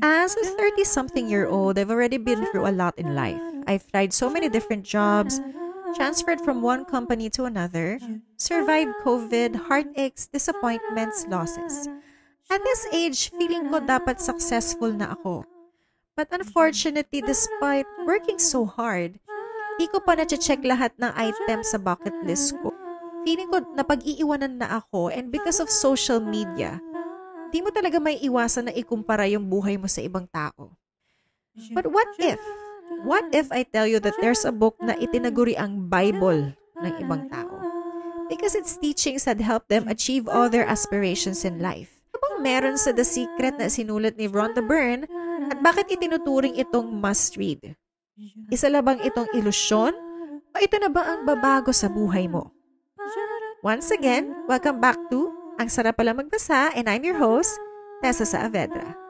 As a 30-something-year-old, I've already been through a lot in life. I've tried so many different jobs, transferred from one company to another, survived COVID, heartaches, disappointments, losses. At this age, feeling ko dapat successful na ako. But unfortunately, despite working so hard, di ko pa na-check lahat ng items sa bucket list ko. Feeling ko napag-iiwanan na ako, and because of social media, di mo talaga may iwasan na ikumpara yung buhay mo sa ibang tao. But what if? What if I tell you that there's a book na itinaguri ang Bible ng ibang tao? Because its teachings had helped them achieve all their aspirations in life. Ano bang meron sa The Secret na sinulat ni Rhonda Byrne at bakit itinuturing itong must-read? Isa lang bang itong ilusyon? O ito na ba ang babago sa buhay mo? Once again, welcome back to Ang Sarap Pala Magbasa, and I'm your host, Tessa Saavedra.